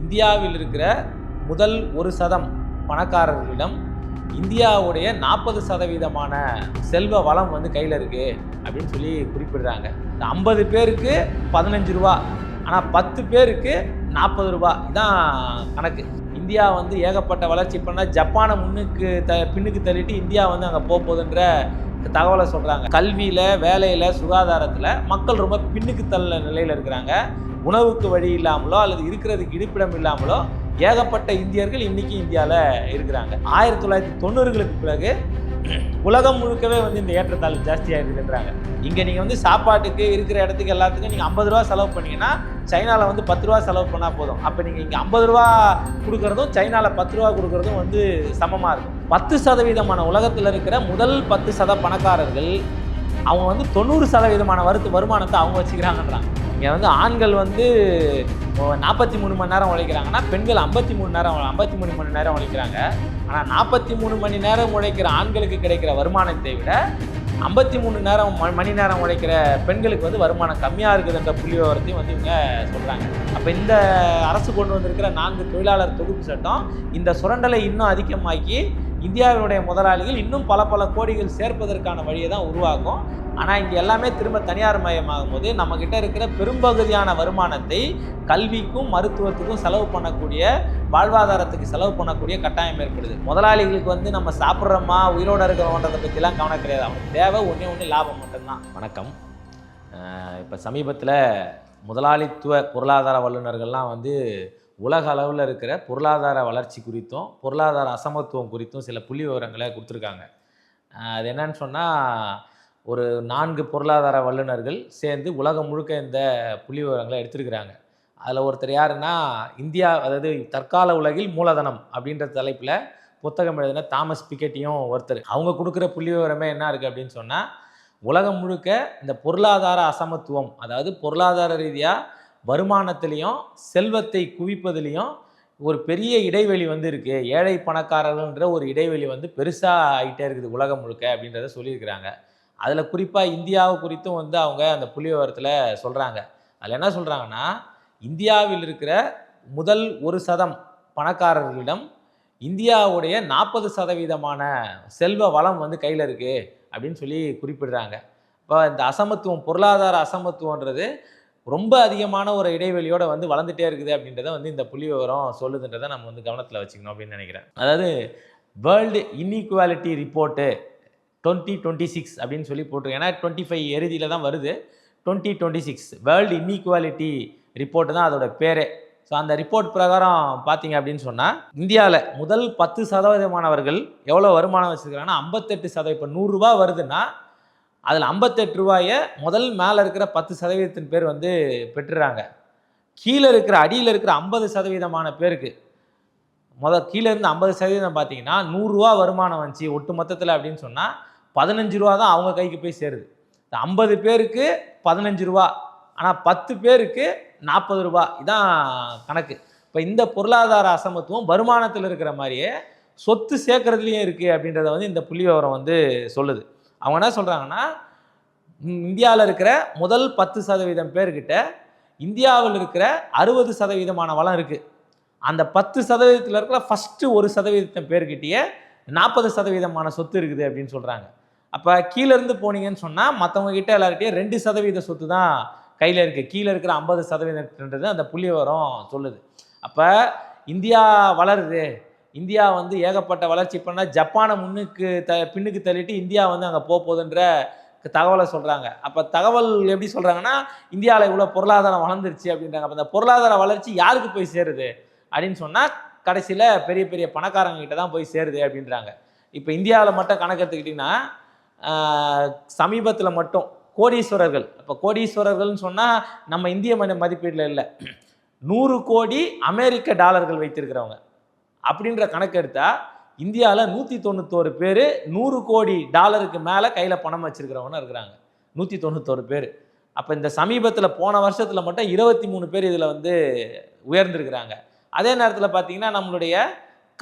இந்தியாவில் இருக்கிற முதல் 1% பணக்காரர்களிடம் இந்தியாவுடைய 40% செல்வ வளம் வந்து கையில் இருக்குது அப்படின்னு சொல்லி குறிப்பிடுறாங்க. இந்த 50 பேருக்கு 15 ரூபா, ஆனால் 10 பேருக்கு 40 ரூபா இதான் கணக்கு. இந்தியா வந்து ஏகப்பட்ட வளர்ச்சி பண்ணால் ஜப்பானை பின்னுக்கு தள்ளிட்டு இந்தியா வந்து அங்கே போகுதுன்ற தகவலை சொல்கிறாங்க. கல்வியில், வேலையில், சுகாதாரத்தில் மக்கள் ரொம்ப பின்னுக்கு தள்ள நிலையில் இருக்கிறாங்க. உணவுக்கு வழி இல்லாமலோ அல்லது இருக்கிறதுக்கு இருப்பிடம் இல்லாமலோ ஏகப்பட்ட இந்தியர்கள் இன்றைக்கி இந்தியாவில் இருக்கிறாங்க. 1990களுக்கு பிறகு உலகம் முழுக்கவே வந்து இந்த ஏற்றத்தாழ்வு ஜாஸ்தியாக இருக்குன்றாங்க. இங்கே நீங்கள் வந்து சாப்பாட்டுக்கு இருக்கிற இடத்துக்கு எல்லாத்துக்கும் நீங்கள் 50 ரூபா செலவு பண்ணிங்கன்னா சைனாவில் வந்து 10 ரூபா செலவு பண்ணால் போதும். அப்போ நீங்கள் இங்கே 50 ரூபா கொடுக்குறதும் சைனாவில் 10 ரூபா கொடுக்குறதும் வந்து சமமாக இருக்கும். 10% உலகத்தில் இருக்கிற முதல் 10% பணக்காரர்கள் அவங்க வந்து 90% வருமானத்தை அவங்க வச்சுக்கிறாங்கன்றாங்க. இங்கே வந்து ஆண்கள் வந்து 43 மணி நேரம் உழைக்கிறாங்கன்னா பெண்கள் 53 மணி நேரம் உழைக்கிறாங்க. ஆனால் 43 மணி நேரம் உழைக்கிற ஆண்களுக்கு கிடைக்கிற வருமானத்தை விட 53 மணி நேரம் உழைக்கிற பெண்களுக்கு வந்து வருமானம் கம்மியாக இருக்குதுன்ற புள்ளி விவரத்தையும் வந்து இவங்க சொல்கிறாங்க. அப்போ இந்த அரசு கொண்டு வந்திருக்கிற 4 தொழிலாளர் தொகுப்பு சட்டம் இந்த சுரண்டலை இன்னும் அதிகமாக்கி இந்தியாவினுடைய முதலாளிகள் இன்னும் பல கோடிகள் சேர்ப்பதற்கான வழியை தான் உருவாக்கும். ஆனால் இங்கே எல்லாமே திரும்ப தனியார் மயமாகும் போது நம்மக்கிட்ட இருக்கிற பெரும்பகுதியான வருமானத்தை கல்விக்கும் மருத்துவத்துக்கும் செலவு பண்ணக்கூடிய, வாழ்வாதாரத்துக்கு செலவு பண்ணக்கூடிய கட்டாயம் ஏற்படுது. முதலாளிகளுக்கு வந்து நம்ம சாப்பிட்றோமா உயிரோடு இருக்கிறோன்றதை பற்றிலாம் கவனம் கிடையாது. அவனுக்கு தேவை ஒன்று லாபம் மட்டும்தான். வணக்கம். இப்போ சமீபத்தில் முதலாளித்துவ பொருளாதார வல்லுநர்கள்லாம் வந்து உலக அளவில் இருக்கிற பொருளாதார வளர்ச்சி குறித்தும் பொருளாதார அசமத்துவம் குறித்தும் சில புள்ளி விவரங்களை கொடுத்துருக்காங்க. அது என்னன்னு சொன்னால், ஒரு 4 பொருளாதார வல்லுநர்கள் சேர்ந்து உலகம் முழுக்க இந்த புள்ளி விவரங்களை எடுத்துருக்கிறாங்க. அதில் ஒருத்தர் யாருன்னா, இந்தியா அதாவது தற்கால உலகில் மூலதனம் அப்படின்ற தலைப்பில் புத்தகம் எழுதின தாமஸ் பிக்கெட்டியும் ஒருத்தர். அவங்க கொடுக்குற புள்ளி விவரமே என்ன இருக்குது அப்படின்னு சொன்னால், உலகம் முழுக்க இந்த பொருளாதார அசமத்துவம், அதாவது பொருளாதார ரீதியாக வருமானத்திலையும் செல்வத்தை குவிப்பதிலையும் ஒரு பெரிய இடைவெளி வந்து இருக்குது. ஏழை பணக்காரர்கள்ன்ற ஒரு இடைவெளி வந்து பெருசாக ஆகிட்டே இருக்குது உலகம் முழுக்க அப்படின்றத சொல்லியிருக்கிறாங்க. அதில் குறிப்பாக இந்தியாவை குறித்தும் வந்து அவங்க அந்த புள்ளி விவரத்தில் சொல்கிறாங்க. அதில் என்ன சொல்கிறாங்கன்னா, இந்தியாவில் இருக்கிற முதல் 1% பணக்காரர்களிடம் இந்தியாவுடைய 40% செல்வ வளம் வந்து கையில் இருக்குது அப்படின்னு சொல்லி குறிப்பிடுறாங்க. இப்போ இந்த அசமத்துவம், பொருளாதார அசமத்துவன்றது ரொம்ப அதிகமான ஒரு இடைவெளியோடு வந்து வளர்ந்துட்டே இருக்குது அப்படின்றத வந்து இந்த புள்ளி விவரம் சொல்லுதுன்றதை நம்ம வந்து கவனத்தில் வச்சுக்கணும் அப்படின்னு நினைக்கிறேன். அதாவது வேர்ல்டு இன்இக்வாலிட்டி ரிப்போர்ட்டு 2026 அப்படின்னு சொல்லி போட்டிருக்கேன். ஏன்னா 25 இறுதியில் தான் வருது. 2026 வேர்ல்டு இன்இக்வாலிட்டி ரிப்போர்ட்டு தான் அதோட பேரே. ஸோ அந்த ரிப்போர்ட் பிரகாரம் பார்த்தீங்க அப்படின்னு சொன்னால், இந்தியாவில் முதல் 10% எவ்வளோ வருமானம் வச்சுருக்கிறாங்கன்னா 58%. இப்போ 100 ரூபா வருதுன்னா அதில் 58 ரூபாயை முதல் மேலே இருக்கிற 10% பேர் வந்து பெற்றுறாங்க. கீழே இருக்கிற அடியில் இருக்கிற 50% பேருக்கு கீழே இருந்து 50% பார்த்தீங்கன்னா 100 ரூபா வருமானம் வந்துச்சு ஒட்டு மொத்தத்தில் அப்படின்னு சொன்னால் 15 ரூபா தான் அவங்க கைக்கு போய் சேருது. 50 பேருக்கு 15 ரூபா, ஆனால் 10 பேருக்கு 40 ரூபா இதான் கணக்கு. இப்போ இந்த பொருளாதார அசமத்துவம் வருமானத்தில் இருக்கிற மாதிரியே சொத்து சேர்க்கறதுலேயும் இருக்குது அப்படின்றத வந்து இந்த புள்ளி விவரம் வந்து சொல்லுது. அவங்க என்ன சொல்கிறாங்கன்னா, இந்தியாவில் இருக்கிற முதல் 10% பேர்கிட்ட இந்தியாவில் இருக்கிற 60% வளம் இருக்குது. அந்த 10%த்தில் இருக்கிற ஃபஸ்ட்டு 1% பேர்கிட்டயே 40% சொத்து இருக்குது அப்படின்னு சொல்கிறாங்க. அப்போ கீழேருந்து போனீங்கன்னு சொன்னால் மற்றவங்க கிட்ட எல்லார்கிட்டையும் 2% சொத்து தான் கையில் இருக்குது. கீழே இருக்கிற 50%ன்றது அந்த புள்ளி விவரம் சொல்லுது. அப்போ இந்தியா வளருது, இந்தியா வந்து ஏகப்பட்ட வளர்ச்சி பண்ணால் ஜப்பானை பின்னுக்கு தள்ளிட்டு இந்தியா வந்து அங்கே போகுதுன்ற தகவலை சொல்கிறாங்க. அப்போ தகவல் எப்படி சொல்கிறாங்கன்னா, இந்தியாவில் இவ்வளோ பொருளாதாரம் வளர்ந்துருச்சு அப்படின்றாங்க. அப்போ இந்த பொருளாதார வளர்ச்சி யாருக்கு போய் சேருது அப்படின்னு சொன்னால், கடைசியில் பெரிய பெரிய பணக்காரங்கிட்ட தான் போய் சேருது அப்படின்றாங்க. இப்போ இந்தியாவில் மட்டும் கணக்கு எடுத்துக்கிட்டிங்கன்னா, சமீபத்தில் மட்டும் கோடீஸ்வரர்கள், இப்போ கோடீஸ்வரர்கள்னு சொன்னால் நம்ம இந்திய மதிப்பீட்டில் இல்லை, 100 கோடி அமெரிக்க டாலர்கள் வைத்திருக்கிறவங்க அப்படின்ற கணக்கு எடுத்தால் இந்தியாவில் 191 பேர் 100 கோடி டாலருக்கு மேலே கையில் பணம் வச்சுருக்கிறவங்க இருக்கிறாங்க. 191 பேர். அப்போ இந்த சமீபத்தில் போன வருஷத்தில் மட்டும் 23 பேர் இதில் வந்து உயர்ந்திருக்கிறாங்க. அதே நேரத்தில் பார்த்திங்கன்னா, நம்மளுடைய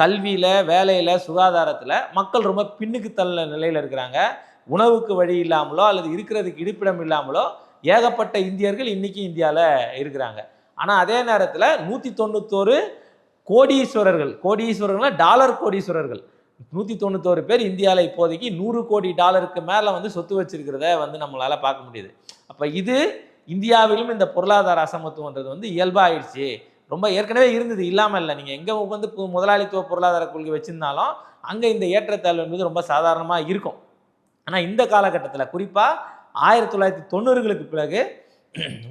கல்வியில், வேலையில், சுகாதாரத்தில் மக்கள் ரொம்ப பின்னுக்கு தள்ள நிலையில் இருக்கிறாங்க. உணவுக்கு வழி இல்லாமலோ அல்லது இருக்கிறதுக்கு இருப்பிடம் இல்லாமலோ ஏகப்பட்ட இந்தியர்கள் இன்றைக்கி இந்தியாவில் இருக்கிறாங்க. ஆனால் அதே நேரத்தில் 191 கோடீஸ்வரர்கள் டாலர் கோடீஸ்வரர்கள் 191 பேர் இந்தியாவில் இப்போதைக்கு $100 கோடி மேலே வந்து சொத்து வச்சிருக்கிறத வந்து நம்மளால் பார்க்க முடியுது. அப்போ இது இந்தியாவிலும் இந்த பொருளாதார அசமத்துவன்றது வந்து இயல்பாகிடுச்சு. ரொம்ப ஏற்கனவே இருந்தது, இல்லாமல் இல்லை. நீங்கள் எங்கே வந்து முதலாளித்துவ பொருளாதார கொள்கை வச்சுருந்தாலும் அங்கே இந்த ஏற்றத்தாழ்வு என்பது ரொம்ப சாதாரணமாக இருக்கும். ஆனால் இந்த காலகட்டத்தில் குறிப்பாக 1990களுக்கு பிறகு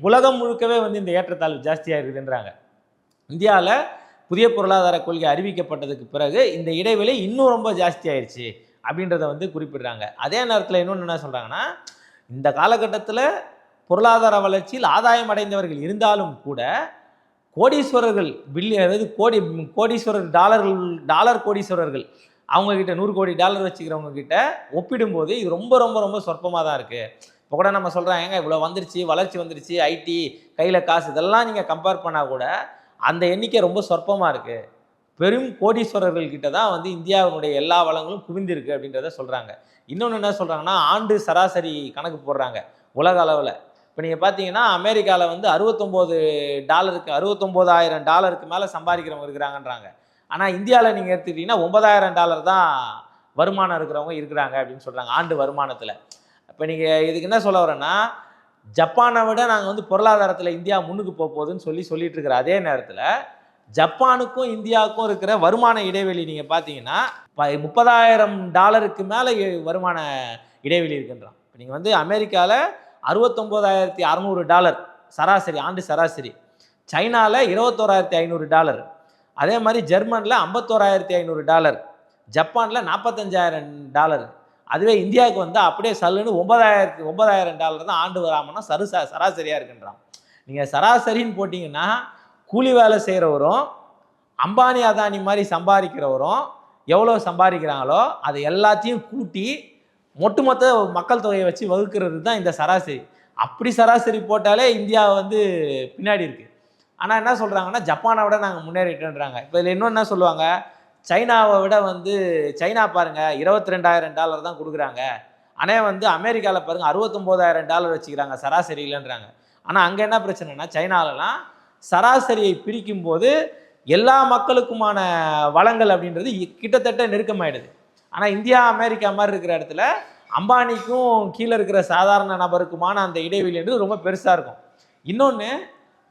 உலகம் முழுக்கவே வந்து இந்த ஏற்றத்தாழ்வு ஜாஸ்தியாக இருக்குதுன்றாங்க. இந்தியாவில் புதிய பொருளாதார கொள்கை அறிவிக்கப்பட்டதுக்கு பிறகு இந்த இடைவெளி இன்னும் ரொம்ப ஜாஸ்தி ஆயிடுச்சு அப்படின்றத வந்து குறிப்பிடுறாங்க. அதே நேரத்தில் இன்னொன்று என்ன சொல்கிறாங்கன்னா, இந்த காலகட்டத்தில் பொருளாதார வளர்ச்சியில் ஆதாயம் அடைந்தவர்கள் இருந்தாலும் கூட கோடீஸ்வரர்கள் அதாவது கோடீஸ்வரர் டாலர் கோடீஸ்வரர்கள் அவங்கக்கிட்ட $100 கோடி வச்சுக்கிறவங்க கிட்ட ஒப்பிடும்போது இது ரொம்ப ரொம்ப ரொம்ப சொற்பமாக தான் இருக்குது. இப்போ கூட நம்ம சொல்கிறோம், ஏங்க இவ்வளோ வந்துருச்சு, வளர்ச்சி வந்துருச்சு, ஐடி கையில் காசு, இதெல்லாம் நீங்கள் கம்பேர் பண்ணால் கூட அந்த எண்ணிக்கை ரொம்ப சொற்பமாக இருக்குது. பெரும் கோடீஸ்வரர்கள் கிட்ட தான் வந்து இந்தியாவினுடைய எல்லா வளங்களும் குவிந்திருக்கு அப்படின்றத சொல்கிறாங்க. இன்னொன்று என்ன சொல்கிறாங்கன்னா, ஆண்டு சராசரி கணக்கு போடுறாங்க உலக அளவில். இப்போ நீங்கள் பார்த்தீங்கன்னா அமெரிக்காவில் வந்து $69,000 மேலே சம்பாதிக்கிறவங்க இருக்கிறாங்கன்றாங்க. ஆனால் இந்தியாவில் நீங்கள் எடுத்துக்கிட்டிங்கன்னா $9,000 தான் வருமானம் இருக்கிறவங்க இருக்கிறாங்க அப்படின்னு சொல்கிறாங்க ஆண்டு வருமானத்தில். இப்போ நீங்கள் இதுக்கு என்ன சொல்ல வரேன்னா, ஜப்பானை விட நாங்கள் வந்து பொருளாதாரத்தில் இந்தியா முன்னுக்கு போகுதுன்னு சொல்லிட்டு இருக்கிற அதே நேரத்தில் ஜப்பானுக்கும் இந்தியாவுக்கும் இருக்கிற வருமான இடைவெளி நீங்கள் பார்த்தீங்கன்னா $30,000 மேலே வருமான இடைவெளி இருக்குன்றான். இப்போ நீங்கள் வந்து அமெரிக்காவில் $69,600 சராசரி, ஆண்டு சராசரி. சைனாவில் $21,500, அதே மாதிரி ஜெர்மனில் $51,500, ஜப்பானில் $45,000. அதுவே இந்தியாவுக்கு வந்து அப்படியே சல்லுன்னு $9,000 தான் ஆண்டு வராமன்னா சராசரியாக இருக்குன்றான். நீங்கள் சராசரின்னு போட்டிங்கன்னா கூலி வேலை செய்கிறவரும் அம்பானி அதானி மாதிரி சம்பாதிக்கிறவரும் எவ்வளோ சம்பாதிக்கிறாங்களோ அதை எல்லாத்தையும் கூட்டி ஒட்டுமொத்த மக்கள் தொகையை வச்சு வகுக்கிறது தான் இந்த சராசரி. அப்படி சராசரி போட்டாலே இந்தியா வந்து பின்னாடி இருக்குது. ஆனால் என்ன சொல்கிறாங்கன்னா, ஜப்பானை விட நாங்கள் முன்னேறிட்டோன்றாங்க. இப்போ இதில் இன்னொன்று என்ன சொல்லுவாங்க, சைனாவை விட வந்து சைனா பாருங்கள் $22,000 தான் கொடுக்குறாங்க. ஆனால் வந்து அமெரிக்காவில் பாருங்கள் $69,000 வச்சுக்கிறாங்க சராசரி இல்லைன்றாங்க. ஆனால் அங்கே என்ன பிரச்சனைனா, சைனாலலாம் சராசரியை பிரிக்கும்போது எல்லா மக்களுக்குமான வளங்கள் அப்படின்றது கிட்டத்தட்ட நெருக்கமாயிடுது. ஆனால் இந்தியா அமெரிக்கா மாதிரி இருக்கிற இடத்துல அம்பானிக்கும் கீழே இருக்கிற சாதாரண நபருக்குமான அந்த இடைவெளின்றது ரொம்ப பெருசாக இருக்கும். இன்னொன்று,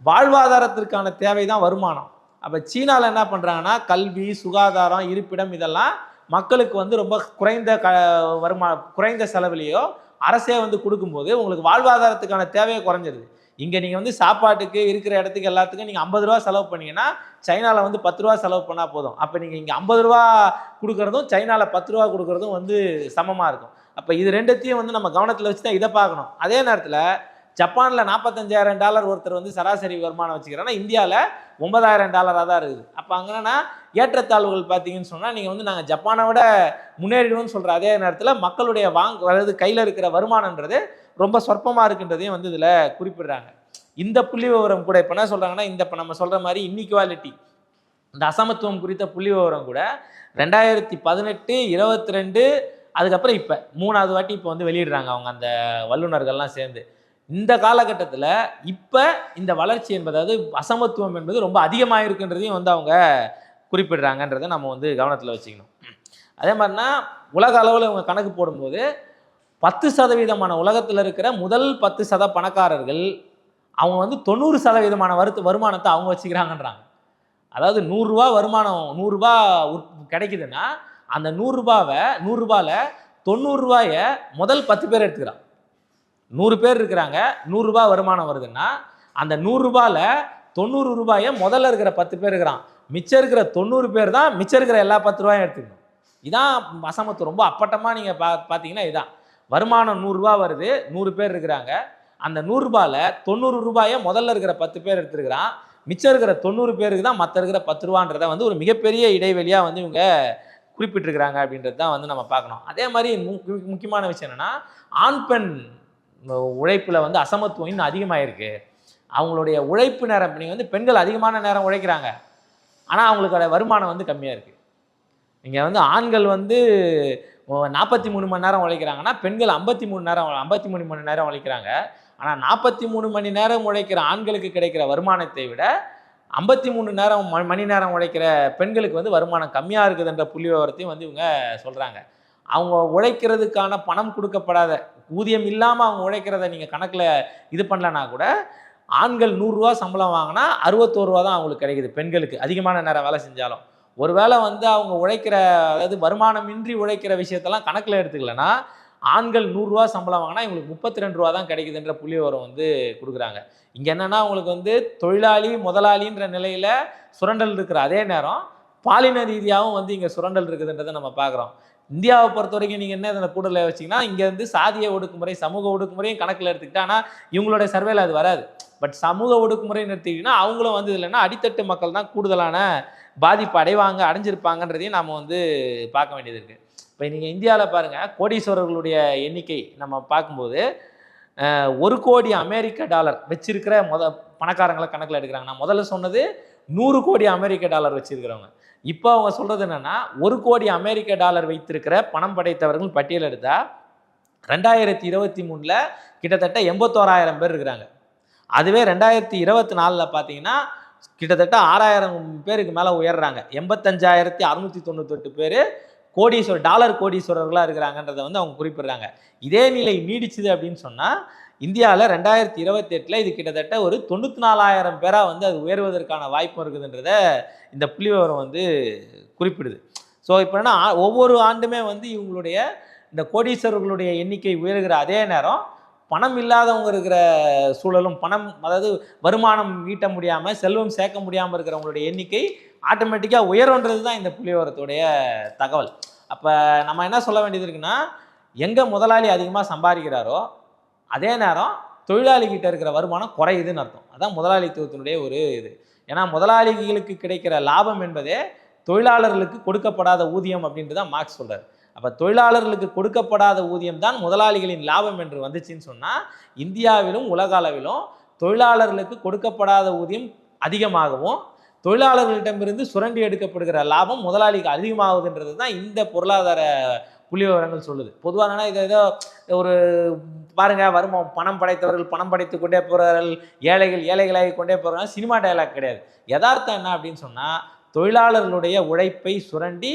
வாழ்வாதாரத்திற்கான தேவை தான் வருமானம். அப்போ சீனாவில் என்ன பண்ணுறாங்கன்னா, கல்வி, சுகாதாரம், இருப்பிடம் இதெல்லாம் மக்களுக்கு வந்து ரொம்ப குறைந்த செலவிலையோ அரசே வந்து கொடுக்கும்போது உங்களுக்கு வாழ்வாதாரத்துக்கான தேவையை குறைஞ்சிருது. இங்கே நீங்கள் வந்து சாப்பாட்டுக்கு இருக்கிற இடத்துக்கு எல்லாத்துக்கும் நீங்கள் $50 செலவு பண்ணிங்கன்னா சைனாவில் வந்து $10 செலவு பண்ணால் போதும். அப்போ நீங்கள் இங்கே $50 கொடுக்குறதும் சைனாவில் $10 கொடுக்குறதும் வந்து சமமாக இருக்கும். அப்போ இது ரெண்டுத்தையும் வந்து நம்ம கவனத்தில் வச்சு தான் இதை பார்க்கணும். அதே நேரத்தில் ஜப்பானில் $45,000 ஒருத்தர் வந்து சராசரி வருமானம் வச்சுக்கிறேன்னா இந்தியாவில் $9,000 தான் இருக்குது. அப்போ அங்கன்னா ஏற்றத்தாழ்வுகள் பார்த்தீங்கன்னு சொன்னால் நீங்கள் வந்து நாங்கள் ஜப்பானை விட முன்னேறிடுவோம்னு சொல்கிற அதே நேரத்தில் மக்களுடைய அதாவது கையில் இருக்கிற வருமானன்றது ரொம்ப சொற்பமாக இருக்குன்றதையும் வந்து இதில் குறிப்பிடுறாங்க. இந்த புள்ளி விவரம் கூட இப்போ என்ன சொல்கிறாங்கன்னா, இப்போ நம்ம சொல்கிற மாதிரி இன்இக்வாலிட்டி, இந்த அசமத்துவம் குறித்த புள்ளி விவரம் கூட 2018, 22 அதுக்கப்புறம் இப்போ 3வது வாட்டி இப்போ வந்து வெளியிடுறாங்க அவங்க அந்த வல்லுநர்கள்லாம் சேர்ந்து. இந்த காலகட்டத்தில் இப்போ இந்த வளர்ச்சி என்பது, அதாவது அசமத்துவம் என்பது ரொம்ப அதிகமாக இருக்குன்றதையும் வந்து அவங்க குறிப்பிடுறாங்கன்றதை நம்ம வந்து கவனத்தில் வச்சுக்கணும். அதே மாதிரினா உலக அளவில் அவங்க கணக்கு போடும்போது 10% உலகத்தில் இருக்கிற முதல் 10% பணக்காரர்கள் அவங்க வந்து 90% வருமானத்தை அவங்க வச்சுக்கிறாங்கன்றாங்க. அதாவது $100 வருமானம், $100 கிடைக்குதுன்னா அந்த $100ல் $90 முதல் 10 பேர் எடுத்துக்கிறான். 100 பேர் இருக்கிறாங்க, $100 வருமானம் வருதுன்னா அந்த $100ல் $90 முதல்ல இருக்கிற 10 பேர் இருக்கிறான். மிச்சம் இருக்கிற 90 பேர் தான் மிச்சம் இருக்கிற எல்லா $10 எடுத்துக்கணும். இதான் அசமத்துவம். ரொம்ப அப்பட்டமாக நீங்கள் பார்த்தீங்கன்னா இதான் வருமானம் $100 வருது, 100 பேர் இருக்கிறாங்க. அந்த $100ல் $90 முதல்ல இருக்கிற 10 பேர் எடுத்துருக்கிறான். மிச்சம் இருக்கிற 90 பேருக்கு தான் மற்ற இருக்கிற $10 வந்து ஒரு மிகப்பெரிய இடைவெளியாக வந்து இவங்க குறிப்பிட்டிருக்கிறாங்க அப்படின்றது தான் வந்து நம்ம பார்க்கணும். அதே மாதிரி முக்கியமான விஷயம் என்னென்னா, ஆண் பெண் உழைப்பில் வந்து அசமத்துவம் இன்னும் அதிகமாகிருக்கு. அவங்களுடைய உழைப்பு நேரம், நீங்கள் வந்து பெண்கள் அதிகமான நேரம் உழைக்கிறாங்க, ஆனால் அவங்களுக்கோட வருமானம் வந்து கம்மியாக இருக்குது. நீங்கள் வந்து ஆண்கள் வந்து 43 மணி நேரம் உழைக்கிறாங்கன்னா பெண்கள் 53 மணி நேரம் உழைக்கிறாங்க. ஆனால் 43 மணி நேரம் உழைக்கிற ஆண்களுக்கு கிடைக்கிற வருமானத்தை விட 53 மணி நேரம் உழைக்கிற பெண்களுக்கு வந்து வருமானம் கம்மியாக இருக்குதுன்ற புள்ளி விவரத்தையும் வந்து இவங்க சொல்கிறாங்க. அவங்க உழைக்கிறதுக்கான பணம் கொடுக்கப்படாத, ஊதியம் இல்லாமல் அவங்க உழைக்கிறத நீங்கள் கணக்கில் இது பண்ணலனா கூட, ஆண்கள் 100 ரூபா சம்பளம் வாங்கினா 61 ரூபா தான் அவங்களுக்கு கிடைக்குது பெண்களுக்கு, அதிகமான நேரம் வேலை செஞ்சாலும். ஒருவேளை வந்து அவங்க உழைக்கிற, அதாவது வருமானமின்றி உழைக்கிற விஷயத்தெல்லாம் கணக்கில் எடுத்துக்கலன்னா, ஆண்கள் 100 ரூபா சம்பளம் வாங்கினா இவங்களுக்கு 32 ரூபா தான் கிடைக்குதுன்ற புள்ளி விவரம் வந்து கொடுக்குறாங்க. இங்கே என்னென்னா, உங்களுக்கு வந்து தொழிலாளி முதலாளின்ற நிலையில் சுரண்டல் இருக்கிற அதே நேரம் பாலின ரீதியாகவும் வந்து இங்கே சுரண்டல் இருக்குதுன்றதை நம்ம பார்க்குறோம். இந்தியாவை பொறுத்த வரைக்கும் நீங்கள் என்ன இதில் கூடல வச்சிங்கன்னா, இங்கே வந்து சாதிய ஒடுக்குமுறை, சமூக ஒடுக்குமுறையும் கணக்கில் எடுத்துக்கிட்டா, ஆனால் இவங்களுடைய சர்வேல அது வராது. பட் சமூக ஒடுக்குமுறைன்னு எடுத்துக்கிட்டிங்கன்னா, அவங்களும் வந்து இல்லைன்னா அடித்தட்டு மக்கள் தான் கூடுதலான பாதிப்பு அடைஞ்சிருப்பாங்கன்றதையும் நாம் வந்து பார்க்க வேண்டியது இருக்குது. இப்போ நீங்கள் இந்தியாவில் பாருங்கள், கோடீஸ்வரர்களுடைய எண்ணிக்கை நம்ம பார்க்கும்போது 1 கோடி அமெரிக்க டாலர் வச்சிருக்கிற பணக்காரங்களை கணக்கில் எடுக்கிறாங்க. நான் முதல்ல சொன்னது 100 கோடி அமெரிக்க டாலர் வச்சிருக்கிறவங்க. இப்போ அவங்க சொல்கிறது என்னென்னா, 1 கோடி அமெரிக்க டாலர் வைத்திருக்கிற பணம் படைத்தவர்கள் பட்டியல் எடுத்தால் 2023 கிட்டத்தட்ட 81,000 பேர் இருக்கிறாங்க. அதுவே 2024 பார்த்தீங்கன்னா கிட்டத்தட்ட 6,000 பேருக்கு மேலே உயர்றாங்க. 85,698 பேர் டாலர் கோடீஸ்வரர்களாக இருக்கிறாங்கன்றதை வந்து அவங்க குறிப்பிடுறாங்க. இதே நிலை நீடிச்சுது அப்படின்னு சொன்னால், இந்தியாவில் 2028 இது கிட்டத்தட்ட ஒரு 94,000 பேராக வந்து அது உயர்வதற்கான வாய்ப்பு இருக்குதுன்றத இந்த புள்ளி விவரம் வந்து குறிப்பிடுது. ஸோ இப்போ என்ன, ஒவ்வொரு ஆண்டுமே வந்து இவங்களுடைய இந்த கோடீஸ்வரர்களுடைய எண்ணிக்கை உயர்கிற அதே நேரம் பணம் இல்லாதவங்க இருக்கிற சூழலும், அதாவது வருமானம் ஈட்ட முடியாமல், செல்வம் சேர்க்க முடியாமல் இருக்கிறவங்களுடைய எண்ணிக்கை ஆட்டோமேட்டிக்காக உயர்ன்றது தான் இந்த புள்ளி விவரத்துடைய தகவல். அப்போ நம்ம என்ன சொல்ல வேண்டியது இருக்குன்னா, எங்கே முதலாளி அதிகமாக சம்பாதிக்கிறாரோ அதே நேரம் தொழிலாளிகிட்ட இருக்கிற வருமானம் குறையுதுன்னு அர்த்தம். அதான் முதலாளித்துவத்தினுடைய ஒரு இது. ஏன்னா முதலாளிகளுக்கு கிடைக்கிற லாபம் என்பதே தொழிலாளர்களுக்கு கொடுக்கப்படாத ஊதியம் அப்படின்ட்டு தான் மார்க்ஸ் சொல்கிறார். அப்போ தொழிலாளர்களுக்கு கொடுக்கப்படாத ஊதியம் தான் முதலாளிகளின் லாபம் என்று வந்துச்சுன்னு சொன்னால், இந்தியாவிலும் உலக அளவிலும் தொழிலாளர்களுக்கு கொடுக்கப்படாத ஊதியம் அதிகமாகவும், தொழிலாளர்களிடமிருந்து சுரண்டி எடுக்கப்படுகிற லாபம் முதலாளிக்கு அதிகமாகுதுன்றது தான் இந்த பொருளாதார புள்ளி விவரங்கள் சொல்லுது. பொதுவாக இதை ஏதோ ஒரு பாருங்கள், பணம் படைத்தவர்கள் பணம் படைத்து கொண்டே போகிறார்கள், ஏழைகள் ஏழைகளாகி கொண்டே போகிறாங்க, சினிமா டயலாக் கிடையாது. யதார்த்தம் என்ன அப்படின்னு சொன்னால், தொழிலாளர்களுடைய உழைப்பை சுரண்டி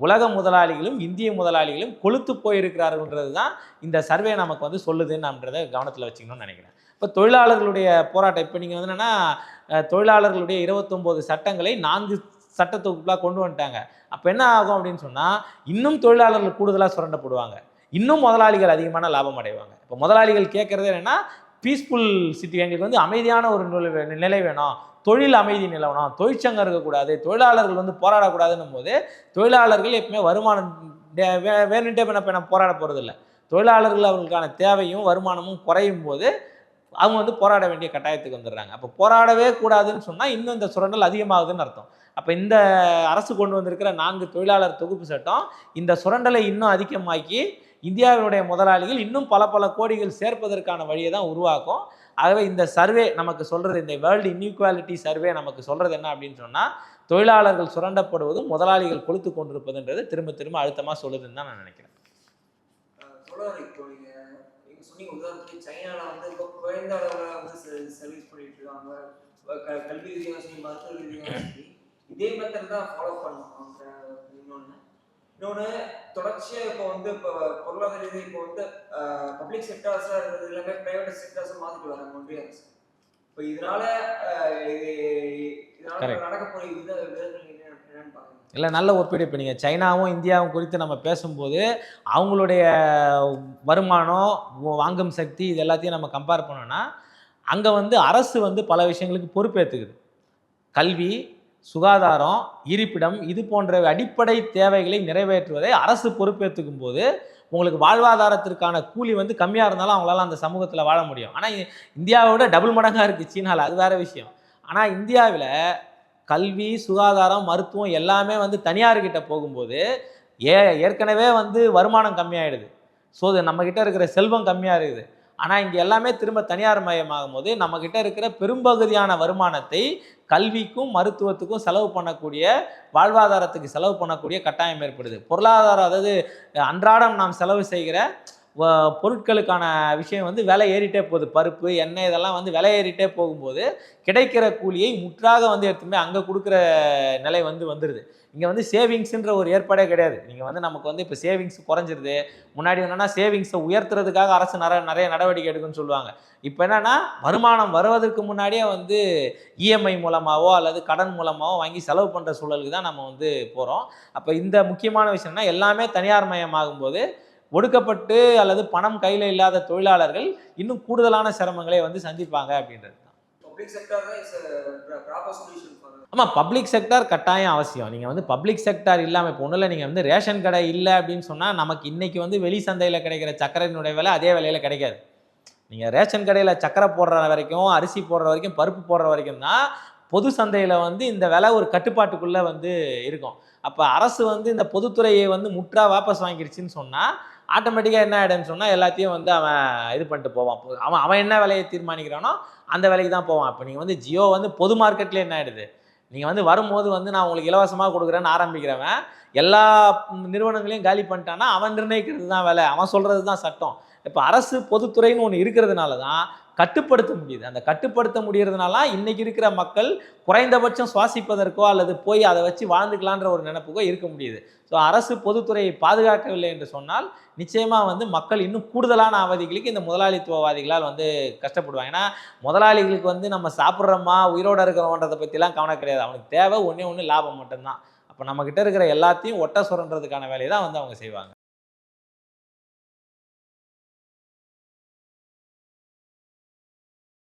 உலக முதலாளிகளும் இந்திய முதலாளிகளும் கொளுத்து போயிருக்கிறார்கள்ன்றது தான் இந்த சர்வே நமக்கு வந்து சொல்லுதுன்றதை கவனத்தில் வச்சுக்கணும்னு நினைக்கிறேன். இப்போ தொழிலாளர்களுடைய போராட்டம், இப்போ நீங்கள் வந்து என்னென்னா, தொழிலாளர்களுடைய 29 சட்டங்களை 4 சட்ட தொகுப்புலாம் கொண்டு வந்துட்டாங்க. அப்போ என்ன ஆகும் அப்படின்னு சொன்னால், இன்னும் தொழிலாளர்கள் கூடுதலாக சுரண்டப்படுவாங்க, இன்னும் முதலாளிகள் அதிகமான லாபம் அடைவாங்க. இப்போ முதலாளிகள் கேட்குறது என்னென்னா, பீஸ்ஃபுல் சிட்டி, எங்களுக்கு வந்து அமைதியான ஒரு நிலை வேணும், தொழில் அமைதி நிலவணும், தொழிற்சங்கம் இருக்கக்கூடாது, தொழிலாளர்கள் வந்து போராடக்கூடாதுன்னும் போது, தொழிலாளர்கள் எப்பவுமே வருமானம் வேணுன்ட்டே பண்ண போராட போகிறதில்ல. தொழிலாளர்கள் அவர்களுக்கான தேவையும் வருமானமும் குறையும் போது அவங்க வந்து போராட வேண்டிய கட்டாயத்துக்கு வந்துடுறாங்க. அப்போ போராடவே கூடாதுன்னு சொன்னால் இன்னும் இந்த சுரண்டல் அதிகமாகுதுன்னு அர்த்தம். அப்போ இந்த அரசு கொண்டு வந்திருக்கிற 4 தொழிலாளர் தொகுப்பு சட்டம் இந்த சுரண்டலை இன்னும் அதிகமாக்கி இந்தியாவினுடைய முதலாளிகள் இன்னும் பல கோடிகள் சேர்ப்பதற்கான வழியை தான் உருவாக்கும். ஆகவே இந்த சர்வே நமக்கு சொல்கிறது, இந்த வேர்ல்டு இன்இக்வாலிட்டி சர்வே நமக்கு சொல்கிறது என்ன அப்படின்னு சொன்னால், தொழிலாளர்கள் சுரண்டப்படுவதும் முதலாளிகள் கொளுத்து கொண்டிருப்பதுன்றது திரும்ப அழுத்தமாக சொல்லுதுன்னு தான் நான் நினைக்கிறேன். சொன்னீங்க உதாரணத்துக்கு சைனாவில் வந்து இப்போ குறைந்த அளவில் வந்து சர்வீஸ் பண்ணிட்டு இருக்காங்க, கல்வி ரீதியாக சரி, மருத்துவ ரீதியாக சரி, இதே மெத்தட் தான் ஃபாலோ பண்ணுவாங்க. இன்னொன்று தொடர்ச்சியாக இப்போ வந்து இப்போ பொருளாதார ரீதியாக இப்போ வந்து பப்ளிக் செக்டர்ஸாக இருக்கிறது எல்லாமே ப்ரைவேட் செக்டர்ஸாக மாற்றிட்டு வராங்க ஒன்றிய அரசு. இப்போ இதனால நடக்க போகிற விதங்கள் என்னன்னு பார்க்குறேன். இல்லை, நல்ல ஒப்பீடு. இப்போ நீங்கள் சைனாவும் இந்தியாவும் குறித்து நம்ம பேசும்போது அவங்களுடைய வருமானம், வாங்கும் சக்தி, இது எல்லாத்தையும் நம்ம கம்பேர் பண்ணோன்னா, அங்கே வந்து அரசு வந்து பல விஷயங்களுக்கு பொறுப்பேற்றுக்குது. கல்வி, சுகாதாரம், இருப்பிடம், இது போன்ற அடிப்படை தேவைகளை நிறைவேற்றுவதை அரசு பொறுப்பேற்றுக்கும் போது உங்களுக்கு வாழ்வாதாரத்திற்கான கூலி வந்து கம்மியாக இருந்தாலும் அவங்களால அந்த சமூகத்தில் வாழ முடியும். ஆனால் இந்தியாவோட டபுள் மடங்காக இருக்குது சீனாவில், அது வேறு விஷயம். ஆனால் இந்தியாவில் கல்வி, சுகாதாரம், மருத்துவம் எல்லாமே வந்து தனியார்கிட்ட போகும்போது ஏற்கனவே வந்து வருமானம் கம்மியாயிடுது. ஸோ நம்மக்கிட்ட இருக்கிற செல்வம் கம்மியாக இருக்குது. ஆனால் இங்கே எல்லாமே திரும்ப தனியார் மயமாகும் போது நம்மக்கிட்ட இருக்கிற பெரும்பகுதியான வருமானத்தை கல்விக்கும் மருத்துவத்துக்கும் செலவு பண்ணக்கூடிய, வாழ்வாதாரத்துக்கு செலவு பண்ணக்கூடிய கட்டாயம் ஏற்படுது. பொருளாதாரம், அதாவது அன்றாடம் நாம் செலவு செய்கிற பொருட்களுக்கான விஷயம் வந்து விலை ஏறிட்டே போகுது. பருப்பு, எண்ணெய் இதெல்லாம் வந்து விலை ஏறிட்டே போகும்போது, கிடைக்கிற கூலியை முற்றாக வந்து எடுத்துன்னு போய் அங்க குடுக்குற நிலை வந்துருது. இங்க வந்து சேவிங்ஸ்ன்ற ஒரு ஏற்பாடே கிடையாது. நீங்க வந்து நமக்கு வந்து இப்ப சேவிங்ஸ் குறைஞ்சிருது. முன்னாடி என்னன்னா சேவிங்ஸ உயர்த்துறதுக்காக அரசு நெறைய நடவடிக்கை எடுக்குன்னு சொல்லுவாங்க. இப்ப என்னன்னா, வருமானம் வருவதற்கு முன்னாடியே வந்து இஎம்ஐ மூலமாவோ அல்லது கடன் மூலமாவோ வாங்கி செலவு பண்ற சூழலுக்கு தான் நம்ம வந்து போறோம். அப்ப இந்த முக்கியமான விஷயம்னா எல்லாமே தனியார் மயமாகும்போது, ஒடுக்கப்பட்டு அல்லது பணம் கையில இல்லாத தொழிலாளர்கள் இன்னும் கூடுதலான சிரமங்களை வந்து சந்திப்பாங்க அப்படின்றது தான். பப்ளிக் செக்டார் தான் இஸ் ப்ராப்பர் சொல்யூஷன் ஃபார் ஆமா, பப்ளிக் செக்டார் கட்டாயம் அவசியம். நீங்க வந்து பப்ளிக் செக்டார் இல்லாம இப்போ ஒண்ணும் இல்ல, நீங்க வந்து ரேஷன் கடை இல்ல அப்படின்னு சொன்னா, நமக்கு இன்னைக்கு வந்து வெளி சந்தையில கிடைக்கிற சர்க்கரையினுடைய விலை அதே விலையில கிடைக்காது. நீங்க ரேஷன் கடையில சர்க்கரை போடுற வரைக்கும், அரிசி போடுற வரைக்கும், பருப்பு போடுற வரைக்கும் தான் பொது சந்தையில வந்து இந்த விலை ஒரு கட்டுப்பாட்டுக்குள்ள வந்து இருக்கும். அப்ப அரசு வந்து இந்த பொதுத்துறையை வந்து முற்றா வாபஸ் வாங்கிருச்சுன்னு சொன்னா, ஆட்டோமேட்டிக்கா என்ன ஆயிடும்னு சொன்னா, எல்லாத்தையும் வந்து அவன் இது பண்ணிட்டு போவான். அவன் அவன் என்ன விலையை தீர்மானிக்கிறானோ, அந்த விலைக்கு தான் போவான். அப்ப நீங்க வந்து ஜியோ வந்து பொது மார்க்கெட்ல என்ன ஆயிடுது? நீங்க வந்து வரும்போது வந்து நான் உங்களுக்கு இலவசமா குடுக்குறேன்னு ஆரம்பிக்கிறவன், எல்லா நிறுவனங்களையும் காலி பண்ணிட்டான்னா, அவன் நிர்ணயிக்கிறது தான் விலை. அவன் சொல்றது தான் சட்டம். இப்ப அரசு பொதுத்துறைன்னு ஒண்ணு இருக்கிறதுனால தான் கட்டுப்படுத்த முடியுது. அந்த கட்டுப்படுத்த முடியறதுனால இன்னைக்கு இருக்கிற மக்கள் குறைந்தபட்சம் சுவாசிப்பதற்கோ அல்லது போய் அதை வச்சு வாழ்ந்துக்கலான்ற ஒரு நினைப்புக்கோ இருக்க முடியுது. ஸோ அரசு பொதுத்துறையை பாதுகாக்கவில்லை என்று சொன்னால் நிச்சயமா வந்து மக்கள் இன்னும் கூடுதலான அவதிகளுக்கு இந்த முதலாளித்துவவாதிகளால் வந்து கஷ்டப்படுவாங்க. ஏன்னா முதலாளிகளுக்கு வந்து நம்ம சாப்பிட்றோமா உயிரோட இருக்கிறோன்றதை பற்றிலாம் கவனம் கிடையாது. அவனுக்கு தேவை ஒண்ணே ஒண்ணு லாபம் மட்டும்தான். அப்போ நம்ம கிட்ட இருக்கிற எல்லாத்தையும் ஒட்ட சுரண்டுறதுக்கான வேலையை தான் வந்து அவங்க செய்வாங்க.